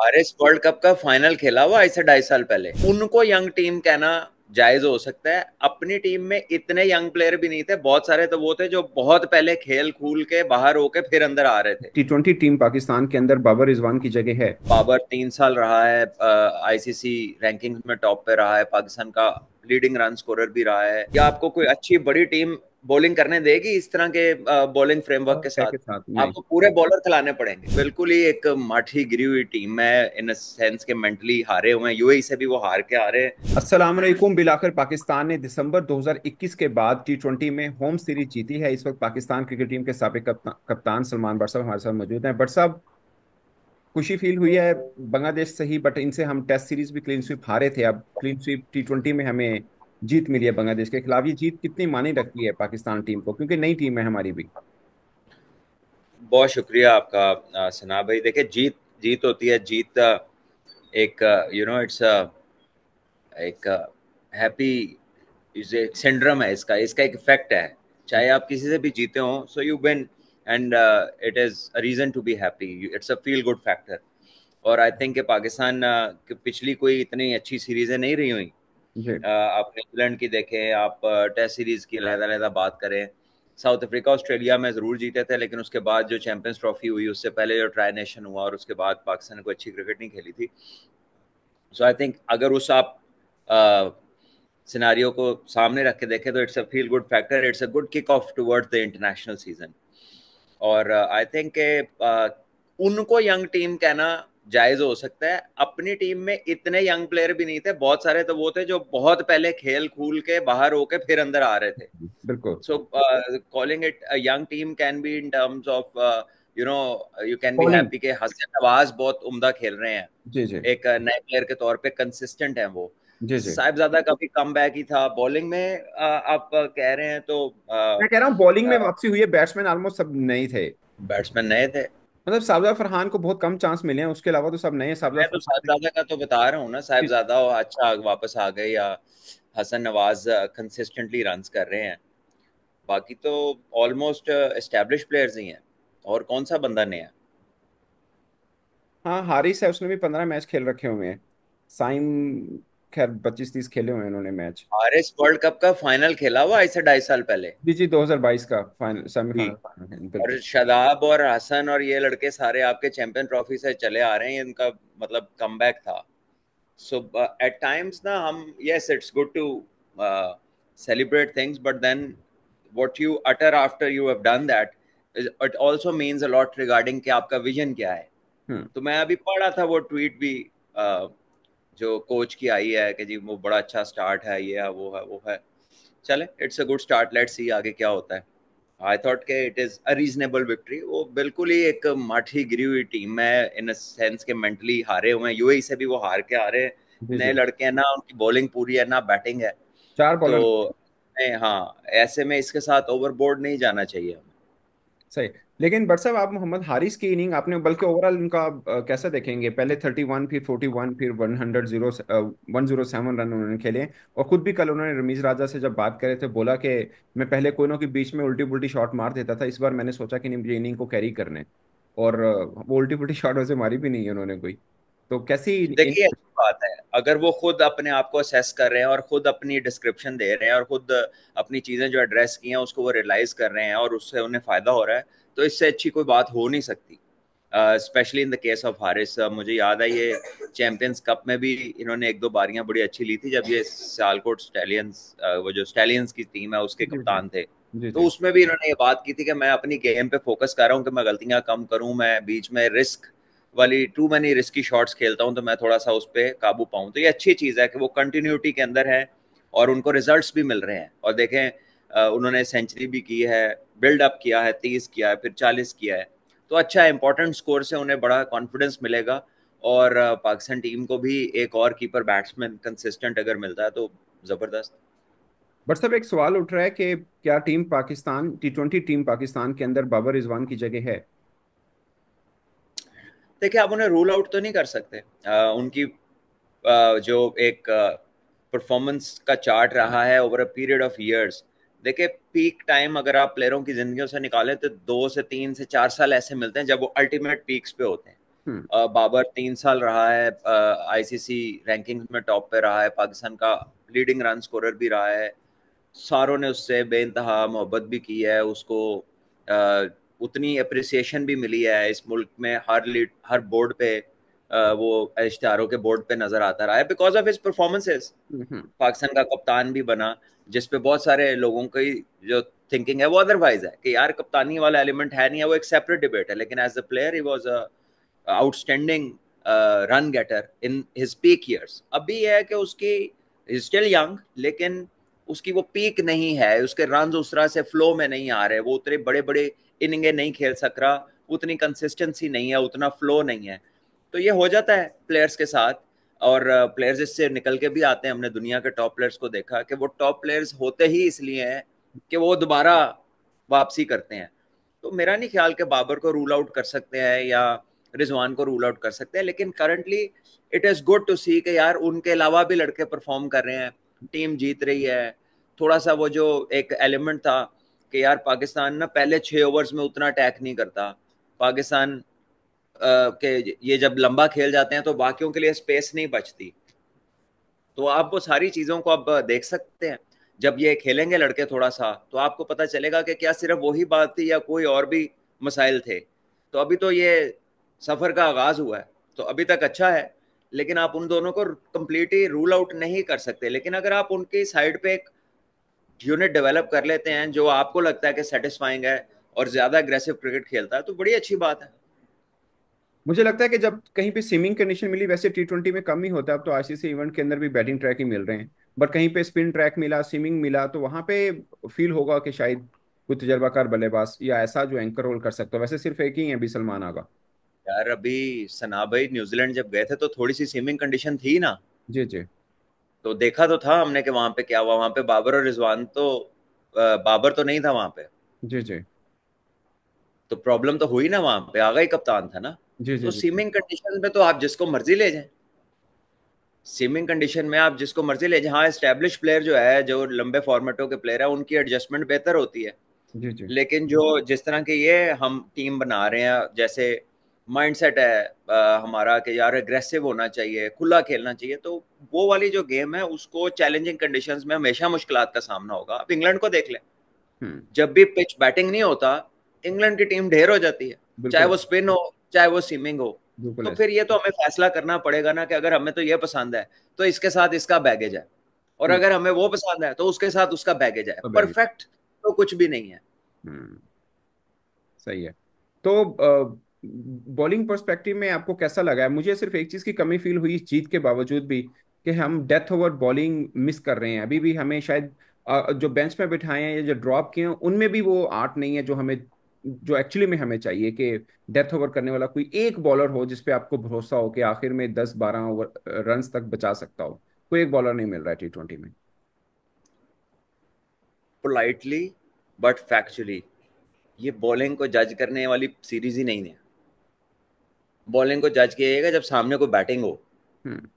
Haris world cup का final खेला हुआ ऐसे 2.5 साल पहले। उनको यंग टीम कहना जायज हो सकता है। अपनी टीम में इतने यंग प्लेयर भी नहीं थे, बहुत सारे तो वो थे जो बहुत पहले खेल खूल के बाहर होके फिर अंदर आ रहे थे। T20 टीम पाकिस्तान के अंदर बाबर रिजवान की जगह है। बाबर 3 साल रहा है, आईसीसी रैंकिंग में टॉप पे रहा है, पाकिस्तान का लीडिंग रन स्कोरर भी रहा है। या आपको कोई अच्छी बड़ी टीम बॉलिंग करने देगी इस तरह के बॉलिंग फ्रेमवर्क के साथ? के साथ नहीं। आपको पूरे बॉलर खिलाने पड़ेंगे। बिल्कुल ही एक माठी गिरी हुई टीम है, इन सेंस के मेंटली हारे हुए हैं। यूएई से भी वो हार के आ रहे हैं। अस्सलाम वालेकुम। बिलाखिर पाकिस्तान ने दिसंबर 2021 के बाद T20 में होम सीरीज जीती है। इस वक्त पाकिस्तान क्रिकेट टीम के साबिक कप्तान सलमान बट साहब हमारे साथ मौजूद हैं। बट साहब, खुशी फील हुई है बांग्लादेश से ही, बट इनसे हम टेस्ट सीरीज भी क्लीन स्वीप हारे थे। अब क्लीन स्वीप T20 में हमें जीत मिली है बांग्लादेश के खिलाफ। ये जीत कितनी मायने रखती है पाकिस्तान टीम को, क्योंकि नई टीम है हमारी भी। बहुत शुक्रिया आपका सना भाई। देखिए, जीत जीत होती है। जीत एक इट्स एक हैप्पी इज एक सिंड्रोम है। इसका इसका एक इफेक्ट है। चाहे आप किसी से भी जीते हो, so you win and it is a reason to be happy. It's a feel good factor. और आई थिंक कि पाकिस्तान की पिछली कोई इतनी अच्छी सीरीजें नहीं रही हुई। जी। आप न्यूजीलैंड की देखें, आप टेस्ट सीरीज की अलग-अलग बात करें। साउथ अफ्रीका ऑस्ट्रेलिया में ज़रूर जीते थे, लेकिन उसके बाद जो चैंपियंस ट्रॉफी हुई, उससे पहले जो ट्राई नेशन हुआ, और उसके बाद पाकिस्तान ने कोई अच्छी क्रिकेट नहीं खेली थी। सो आई थिंक अगर उस आप सिनारियो को सामने रख के देखें, तो it's a feel good factor. It's a good kick off towards the international season. और आई थिंक के उनको यंग टीम कहना जायज हो सकता है। अपनी टीम में इतने यंग प्लेयर भी नहीं थे, बहुत सारे तो वो थे जो बहुत पहले खेल खूल के बाहर होके फिर अंदर आ रहे थे। बिल्कुल। So calling it a young team can be in terms of you know you can be bowling. हैप्पी के हसन नवाज बहुत उम्दा खेल रहे हैं। जी जी। एक नए प्लेयर के तौर पे कंसिस्टेंट है वो। जी जी। साहिबजादा का भी कम बैक ही था। बॉलिंग में आप कह रहे हैं तो मैं कह रहा हूँ बॉलिंग में वापसी हुई है, बैट्समैन ऑलमोस्ट सब नए थे। बैट्समैन नए थे। मतलब साबजा फरहान को बहुत कम चांस मिले हैं, उसके अलावा तो सब नए। साबजा मैं तो फरहान साहिबजादा का तो बता रहा हूँ ना, ने। साहिबजादा अच्छा वापस आ गए, या हसन नवाज कंसिस्टेंटली रन्स कर रहे हैं। बाकी तो ऑलमोस्ट एस्टेब्लिश प्लेयर्स ही हैं। और कौन सा बंदा नया है? हाँ, हारिस है, उसने भी 15 मैच खेल रखे हुए हैं। साइम, खैर 25-30 खेले हुए हैं उन्होंने मैच। आरएस वर्ल्ड कप का फाइनल खेला हुआ ऐसे 2.5 साल पहले जी जी, 2022 का फाइनल, भी। सेमीफाइनल फाइनल, और बिल्कुल। शादाब और हसन और ये लड़के सारे आपके चैंपियन ट्रॉफी से चले आ रहे हैं। इनका मतलब कमबैक था। सो एट टाइम्स ना, हम, yes it's good to celebrate things, but then what you utter after you have done that it also means a lot regarding कि आपका विजन क्या है। हम्म। तो मैं अभी पढ़ा था वो ट्वीट भी, जो कोच की आई है कि जी वो बड़ा अच्छा स्टार्ट है, ये है वो है वो है। चले, it's a good start, let's see आगे क्या होता है। आई थॉट के it is a reasonable victory. वो बिल्कुल ही एक माठी गिरी हुई टीम है, इन अ सेंस के मेंटली हारे हुए हैं। यूएई से भी वो हार के आ रहे हैं। जी नए जी। लड़के हैं ना, उनकी बॉलिंग पूरी है ना बैटिंग है। 4 बॉलर। तो हाँ, ऐसे में इसके साथ ओवरबोर्ड नहीं जाना चाहिए हमें। सही। लेकिन बट साहब, आप मोहम्मद हारिस की इनिंग आपने, बल्कि ओवरऑल उनका कैसा देखेंगे? पहले 31, फिर 41, फिर 107 रन उन्होंने खेले। और खुद भी कल उन्होंने रमीज राजा से जब बात करे थे, बोला कि मैं पहले कोइनों के बीच में उल्टी पुल्टी शॉट मार देता था, इस बार मैंने सोचा कि नहीं, मुझे इनिंग को कैरी करने। और वो उल्टी पुल्टी शॉट वैसे मारी भी नहीं है उन्होंने कोई। तो कैसी देखिए, अच्छी बात है अगर वो खुद अपने आप को असेस कर रहे हैं और खुद अपनी डिस्क्रिप्शन दे रहे हैं और खुद अपनी चीजें जो एड्रेस की हैं उसको वो रियलाइज कर रहे हैं और उससे उन्हें फायदा हो रहा है, तो इससे अच्छी कोई बात हो नहीं सकती। Specially in the case of Haris. मुझे याद है ये चैंपियंस कप में भी इन्होंने एक दो बारियां बड़ी अच्छी ली थी, जब ये सियालकोट स्टैलियंस, वो जो स्टैलियंस की टीम है उसके जी जी। कप्तान थे। जी तो जी। उसमें भी इन्होंने ये बात की थी कि मैं अपनी गेम पे फोकस कर रहा हूँ कि मैं गलतियां कम करूँ, मैं बीच में रिस्क वाली टू मैनी रिस्की शॉट्स खेलता हूँ, तो मैं थोड़ा सा उस पर काबू पाऊँ। तो ये अच्छी चीज़ है कि वो कंटिन्यूटी के अंदर है और उनको रिजल्ट्स भी मिल रहे हैं। और देखें, उन्होंने सेंचुरी भी की है, बिल्ड अप किया है, 30 किया है, फिर 40 किया है। तो अच्छा है, इंपॉर्टेंट स्कोर से उन्हें बड़ा कॉन्फिडेंस मिलेगा। और पाकिस्तान टीम को भी एक और कीपर बैट्समैन कंसिस्टेंट अगर मिलता है तो ज़बरदस्त। बट साहब, एक सवाल उठ रहा है कि क्या team Pakistan, T20 team Pakistan के अंदर बाबर रिजवान की जगह है? देखिए, आप उन्हें रूल आउट तो नहीं कर सकते। उनकी जो एक परफॉर्मेंस का चार्ट रहा है over a period of years. देखिए, पीक टाइम अगर आप प्लेयरों की जिंदगियों से निकालें तो 2 से 3 से 4 साल ऐसे मिलते हैं जब वो अल्टीमेट पीक्स पे होते हैं। हम्म। बाबर 3 साल रहा है, आईसीसी रैंकिंग्स में टॉप पे रहा है, पाकिस्तान का लीडिंग रन स्कोरर भी रहा है। सारों ने उससे बेइंतहा मोहब्बत भी की है, उसको अ, उतनी अप्रिसिएशन भी मिली है इस मुल्क में, हर बोर्ड पे वो इश्तिहारों के बोर्ड पे नजर आता रहा है बिकॉज ऑफ हिज परफॉर्मेंसेस। हम्म। पाकिस्तान का कप्तान भी बना, जिस पे बहुत सारे लोगों की जो थिंकिंग है वो अदरवाइज है कि यार कप्तानी वाला एलिमेंट है नहीं है, वो एक सेपरेट डिबेट है, लेकिन as a player he was a outstanding run getter in his peak years. अभी यह है कि उसकी स्टिल यंग, लेकिन उसकी वो पीक नहीं है, उसके रन उस तरह से फ्लो में नहीं आ रहे, वो उतने बड़े बड़े इनिंगे नहीं खेल सक रहा, उतनी कंसिस्टेंसी नहीं है, उतना फ्लो नहीं है। तो ये हो जाता है प्लेयर्स के साथ, और प्लेयर्स इससे निकल के भी आते हैं। हमने दुनिया के टॉप प्लेयर्स को देखा कि वो टॉप प्लेयर्स होते ही इसलिए हैं कि वो दोबारा वापसी करते हैं। तो मेरा नहीं ख्याल कि बाबर को रूल आउट कर सकते हैं या रिजवान को रूल आउट कर सकते हैं, लेकिन currently it is good to see कि यार उनके अलावा भी लड़के परफॉर्म कर रहे हैं, टीम जीत रही है। थोड़ा सा वो जो एक एलिमेंट था कि यार पाकिस्तान ना पहले 6 ओवर्स में उतना अटैक नहीं करता, पाकिस्तान के ये जब लंबा खेल जाते हैं तो बाकियों के लिए स्पेस नहीं बचती। तो आप वो सारी चीज़ों को अब देख सकते हैं। जब ये खेलेंगे लड़के थोड़ा सा, तो आपको पता चलेगा कि क्या सिर्फ वही बात थी या कोई और भी मसाइल थे। तो अभी तो ये सफ़र का आगाज़ हुआ है, तो अभी तक अच्छा है, लेकिन आप उन दोनों को कंप्लीटली रूल आउट नहीं कर सकते। लेकिन अगर आप उनकी साइड पे एक यूनिट डेवलप कर लेते हैं जो आपको लगता है कि सेटिस्फाइंग है और ज़्यादा अग्रेसिव क्रिकेट खेलता है, तो बड़ी अच्छी बात है। मुझे लगता है कि जब कहीं पे स्विमिंग कंडीशन मिली, वैसे टी20 में कम ही होता है, अब तो आईसीसी इवेंट के अंदर भी बैटिंग ट्रैक ही मिल रहे हैं, बट कहीं पे स्पिन ट्रैक मिला, स्विमिंग मिला, तो वहां पे फील होगा कि शायद कोई तजर्बाकार बल्लेबाज या ऐसा जो एंकर रोल कर सकता है। वैसे सिर्फ एक ही है, अभी सलमान आगा। यार अभी सना भाई न्यूजीलैंड जब गए थे तो थोड़ी सी स्विमिंग कंडीशन थी ना, जी जी। तो देखा तो था हमने कि वहां पे क्या हुआ। वहां पे बाबर और रिजवान तो बाबर तो नहीं था वहां पे, जी जी। तो प्रॉब्लम तो हुई ना, वहां पे आगा ही कप्तान था ना। जी जी तो जी जी। स्विमिंग कंडीशन में तो आप जिसको मर्जी ले जाएं, स्विमिंग कंडीशन में आप जिसको मर्जी ले जाएं। हाँ, एस्टेब्लिश प्लेयर जो है, जो लंबे फॉर्मेटों के प्लेयर है, उनकी एडजस्टमेंट बेहतर होती है। जी जी। लेकिन जो जिस तरह के ये हम टीम बना रहे हैं, जैसे माइंडसेट है हमारा कि यार एग्रेसिव होना चाहिए, खुला खेलना चाहिए, तो वो वाली जो गेम है उसको चैलेंजिंग कंडीशंस में हमेशा मुश्किलात का सामना होगा। आप इंग्लैंड को देख लें, हम्म। जब भी पिच बैटिंग नहीं होता, इंग्लैंड की टीम ढेर हो जाती है, चाहे बिल्कुल वो स्पिन हो चाहे वो सीमिंग हो। बिल्कुल तो ऐसा। फिर ये तो हमें फैसला करना पड़ेगा ना कि अगर हमें तो ये पसंद है तो इसके साथ इसका बैगेज है, और हम्म। अगर हमें वो पसंद है तो उसके साथ उसका बैगेज है। अब आगे। परफेक्ट तो कुछ भी नहीं है। हम्म। सही है। तो बॉलिंग पर्सपेक्टिव में आपको कैसा लगा है? मुझे सिर्फ एक चीज की कमी फील हुई इस जीत के बावजूद भी, कि हम डेथ ओवर बॉलिंग मिस कर रहे हैं अभी भी। हमें शायद जो बेंच में बिठाए हैं या जो ड्रॉप किए हैं उनमें भी वो आर्ट नहीं है जो हमें, जो एक्चुअली में हमें चाहिए, कि डेथ ओवर करने वाला कोई एक बॉलर हो जिस पे आपको भरोसा हो कि आखिर में 10-12 ओवर रन तक बचा सकता हो। कोई एक बॉलर नहीं मिल रहा है टी20 में। पोलाइटली बट फैक्चुअली, ये बॉलिंग को जज करने वाली सीरीज ही नहीं है। बॉलिंग को जज किया जाएगा जब सामने कोई बैटिंग हो। हम्म।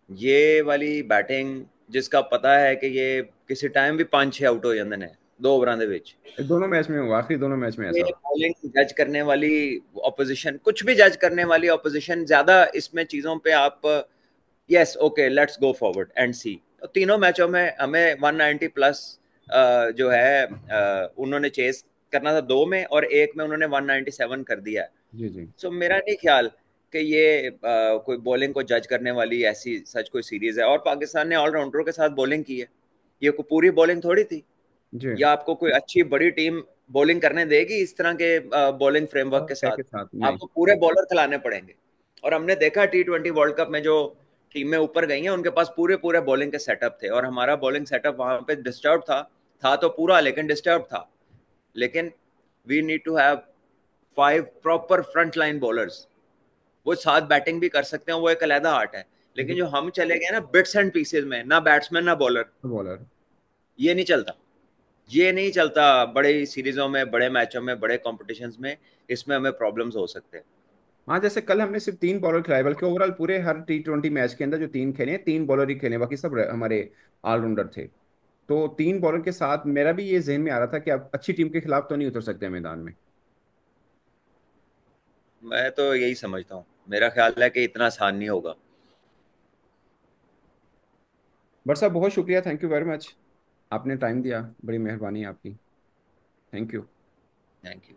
ये वाली बैटिंग जिसका पता है कि ये किसी टाइम भी 5-6 आउट हो जाते हैं 2 ओवरां ਦੇ ਵਿੱਚ, दोनों मैच में हुआ, आखिरी दोनों मैच में ये ऐसा रहा। बॉलिंग जज करने वाली ऑपोजिशन, कुछ भी जज करने वाली ऑपोजिशन ज्यादा इसमें चीजों पे आप yes okay let's go forward and see. तो तीनों मैचों में हमें 190 प्लस जो है उन्होंने चेस करना था, दो में, और एक में उन्होंने 197 कर दिया है। जी जी। सो मेरा नहीं ख्याल कि ये कोई बॉलिंग को जज करने वाली ऐसी सच कोई सीरीज है। और पाकिस्तान ने ऑलराउंडरों के साथ बॉलिंग की है, ये कोई पूरी बॉलिंग थोड़ी थी। जी। या आपको कोई अच्छी बड़ी टीम बॉलिंग करने देगी इस तरह के बॉलिंग फ्रेमवर्क के पैक साथ? के साथ नहीं। आपको पूरे बॉलर खिलाने पड़ेंगे। और हमने देखा T20 वर्ल्ड कप में जो टीमें ऊपर गई हैं उनके पास पूरे पूरे बॉलिंग के सेटअप थे, और हमारा बॉलिंग सेटअप वहां पे डिस्टर्ब था तो पूरा, लेकिन डिस्टर्ब था। लेकिन we need to have 5 proper front line bowlers, वो साथ बैटिंग भी कर सकते हैं, वो एक अलहदा आर्ट है। लेकिन जो हम चले गए ना बिट्स एंड पीसेज में, ना बैट्समैन ना बॉलर, बॉलर। ये नहीं चलता। ये नहीं चलता बड़े सीरीजों में, बड़े मैचों में, बड़े कॉम्पिटिशन्स में। इसमें हमें प्रॉब्लम्स हो सकते हैं। हाँ, जैसे कल हमने सिर्फ 3 बॉलर खिलाए, बल्कि ओवरऑल पूरे हर टी20 मैच के अंदर जो 3 खेले हैं, 3 बॉलर ही खेले, बाकी सब हमारे ऑलराउंडर थे। तो 3 बॉलर के साथ मेरा भी ये जहन में आ रहा था कि आप अच्छी टीम के खिलाफ तो नहीं उतर सकते मैदान में। मैं तो यही समझता हूँ, मेरा ख्याल है कि इतना आसान नहीं होगा। बट साहब बहुत शुक्रिया, थैंक यू वेरी मच। आपने टाइम दिया, बड़ी मेहरबानी आपकी। Thank you. Thank you.